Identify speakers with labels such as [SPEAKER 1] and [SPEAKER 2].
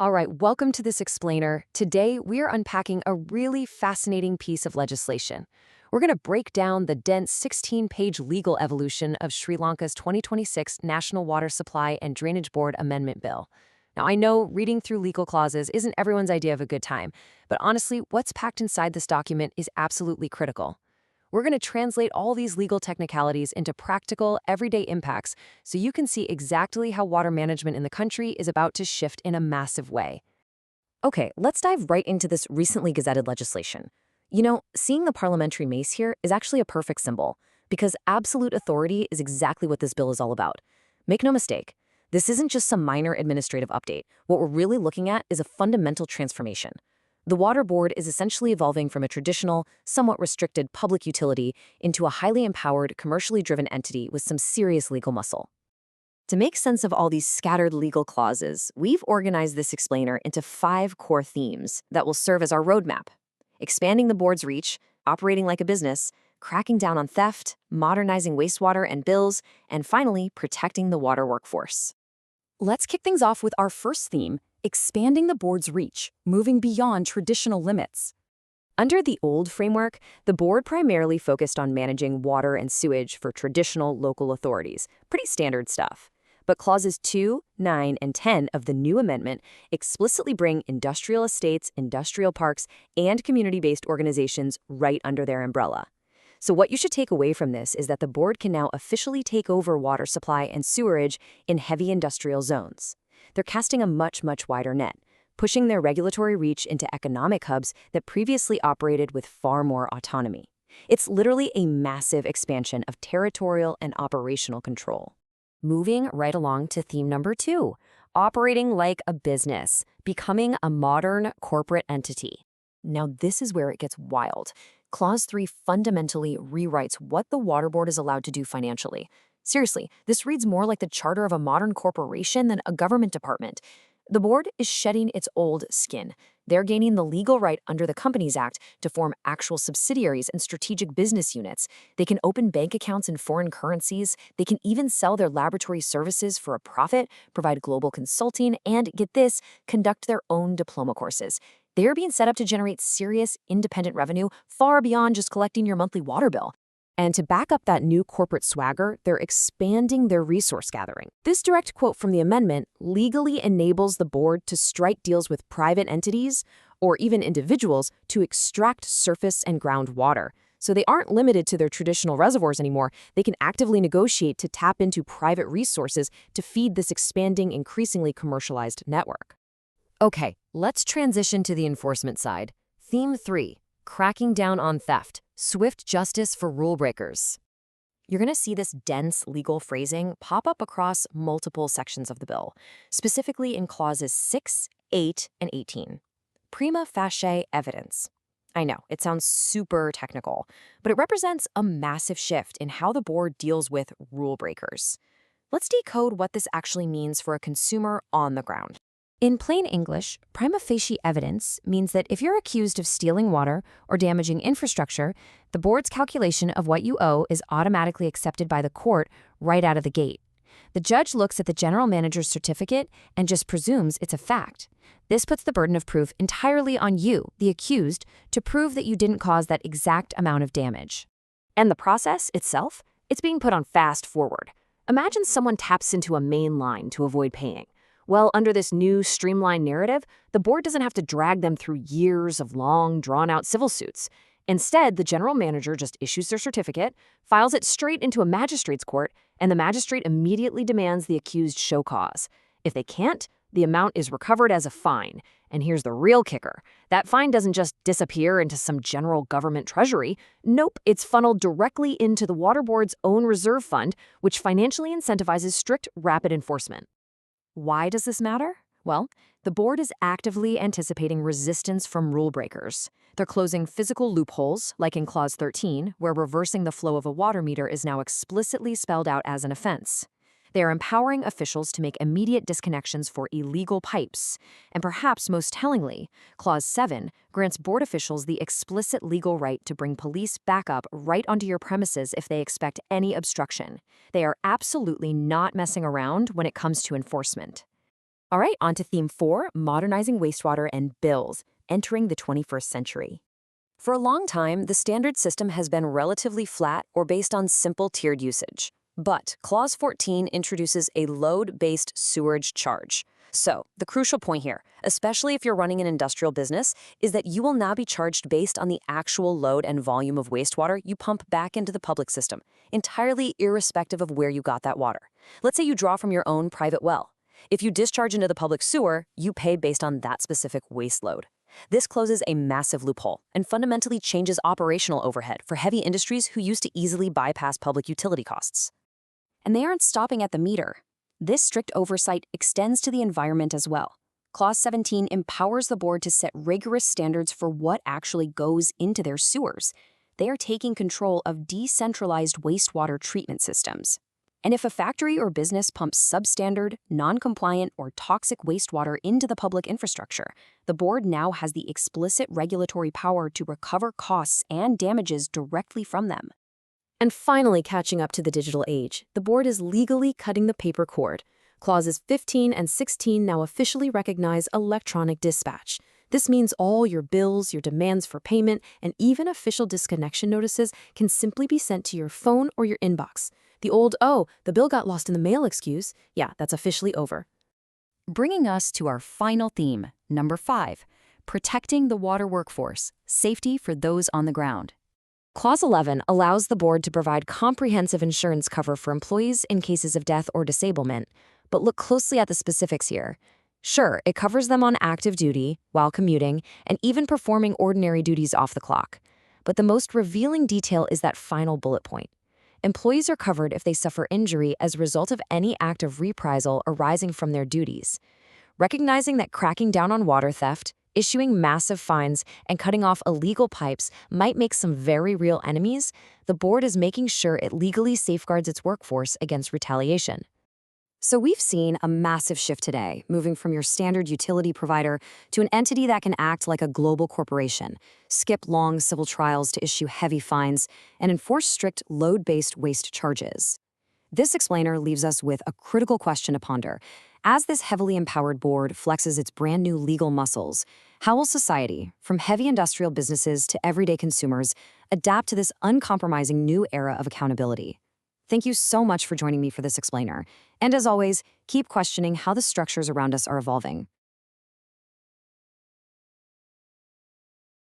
[SPEAKER 1] All right, welcome to this explainer. Today, we are unpacking a really fascinating piece of legislation. We're going to break down the dense 16-page legal evolution of Sri Lanka's 2026 National Water Supply and Drainage Board Amendment Bill. Now, I know reading through legal clauses isn't everyone's idea of a good time, but honestly, what's packed inside this document is absolutely critical. We're going to translate all these legal technicalities into practical, everyday impacts so you can see exactly how water management in the country is about to shift in a massive way. Okay, let's dive right into this recently gazetted legislation. Seeing the parliamentary mace here is actually a perfect symbol, because absolute authority is exactly what this bill is all about. Make no mistake, this isn't just some minor administrative update. What we're really looking at is a fundamental transformation. The Water Board is essentially evolving from a traditional, somewhat restricted public utility into a highly empowered, commercially driven entity with some serious legal muscle. To make sense of all these scattered legal clauses, we've organized this explainer into 5 core themes that will serve as our roadmap: expanding the board's reach, operating like a business, cracking down on theft, modernizing wastewater and bills, and finally, protecting the water workforce. Let's kick things off with our first theme: expanding the board's reach, moving beyond traditional limits. Under the old framework, the board primarily focused on managing water and sewage for traditional local authorities, pretty standard stuff. But clauses 2, 9, and 10 of the new amendment explicitly bring industrial estates, industrial parks, and community-based organizations right under their umbrella. So what you should take away from this is that the board can now officially take over water supply and sewerage in heavy industrial zones. They're casting a much wider net, pushing their regulatory reach into economic hubs that previously operated with far more autonomy. It's literally a massive expansion of territorial and operational control. Moving right along to theme number 2, operating like a business, becoming a modern corporate entity. Now this is where it gets wild. Clause 3 fundamentally rewrites what the Water Board is allowed to do financially. Seriously, this reads more like the charter of a modern corporation than a government department. The board is shedding its old skin. They're gaining the legal right under the Companies Act to form actual subsidiaries and strategic business units. They can open bank accounts in foreign currencies. They can even sell their laboratory services for a profit, provide global consulting, and, get this, conduct their own diploma courses. They're being set up to generate serious, independent revenue far beyond just collecting your monthly water bill. And to back up that new corporate swagger, they're expanding their resource gathering. This direct quote from the amendment legally enables the board to strike deals with private entities or even individuals to extract surface and groundwater. So they aren't limited to their traditional reservoirs anymore. They can actively negotiate to tap into private resources to feed this expanding, increasingly commercialized network. Okay, let's transition to the enforcement side. Theme 3, cracking down on theft. Swift justice for rule breakers. You're going to see this dense legal phrasing pop up across multiple sections of the bill, specifically in clauses 6, 8, and 18. Prima facie evidence. I know, it sounds super technical, but it represents a massive shift in how the board deals with rule breakers. Let's decode what this actually means for a consumer on the ground. In plain English, prima facie evidence means that if you're accused of stealing water or damaging infrastructure, the board's calculation of what you owe is automatically accepted by the court right out of the gate. The judge looks at the general manager's certificate and just presumes it's a fact. This puts the burden of proof entirely on you, the accused, to prove that you didn't cause that exact amount of damage. And the process itself? It's being put on fast forward. Imagine someone taps into a main line to avoid paying. Well, under this new streamlined narrative, the board doesn't have to drag them through years of long, drawn-out civil suits. Instead, the general manager just issues their certificate, files it straight into a magistrate's court, and the magistrate immediately demands the accused show cause. If they can't, the amount is recovered as a fine. And here's the real kicker. That fine doesn't just disappear into some general government treasury. Nope, it's funneled directly into the Water Board's own reserve fund, which financially incentivizes strict, rapid enforcement. Why does this matter? Well, the board is actively anticipating resistance from rule breakers. They're closing physical loopholes, like in Clause 13, where reversing the flow of a water meter is now explicitly spelled out as an offense. They are empowering officials to make immediate disconnections for illegal pipes. And perhaps most tellingly, Clause 7 grants board officials the explicit legal right to bring police backup right onto your premises if they expect any obstruction. They are absolutely not messing around when it comes to enforcement.
[SPEAKER 2] All right, on to theme 4, modernizing wastewater and bills, entering the 21st century.
[SPEAKER 1] For a long time, the standard system has been relatively flat or based on simple tiered usage. But Clause 14 introduces a load-based sewerage charge. So, the crucial point here, especially if you're running an industrial business, is that you will now be charged based on the actual load and volume of wastewater you pump back into the public system, entirely irrespective of where you got that water. Let's say you draw from your own private well. If you discharge into the public sewer, you pay based on that specific waste load. This closes a massive loophole and fundamentally changes operational overhead for heavy industries who used to easily bypass public utility costs.
[SPEAKER 3] And they aren't stopping at the meter. This strict oversight extends to the environment as well. Clause 17 empowers the board to set rigorous standards for what actually goes into their sewers. They are taking control of decentralized wastewater treatment systems. And if a factory or business pumps substandard, non-compliant, or toxic wastewater into the public infrastructure, the board now has the explicit regulatory power to recover costs and damages directly from them.
[SPEAKER 2] And finally, catching up to the digital age, the board is legally cutting the paper cord. Clauses 15 and 16 now officially recognize electronic dispatch. This means all your bills, your demands for payment, and even official disconnection notices can simply be sent to your phone or your inbox. The old, "Oh, the bill got lost in the mail" excuse, yeah, that's officially over.
[SPEAKER 1] Bringing us to our final theme, number 5, protecting the water workforce, safety for those on the ground. Clause 11 allows the board to provide comprehensive insurance cover for employees in cases of death or disablement, but look closely at the specifics here. Sure, it covers them on active duty, while commuting, and even performing ordinary duties off the clock. But the most revealing detail is that final bullet point. Employees are covered if they suffer injury as a result of any act of reprisal arising from their duties. Recognizing that cracking down on water theft, issuing massive fines, and cutting off illegal pipes might make some very real enemies, the board is making sure it legally safeguards its workforce against retaliation. So we've seen a massive shift today, moving from your standard utility provider to an entity that can act like a global corporation, skip long civil trials to issue heavy fines, and enforce strict load-based waste charges. This explainer leaves us with a critical question to ponder. As this heavily empowered board flexes its brand new legal muscles, how will society, from heavy industrial businesses to everyday consumers, adapt to this uncompromising new era of accountability? Thank you so much for joining me for this explainer. And as always, keep questioning how the structures around us are evolving.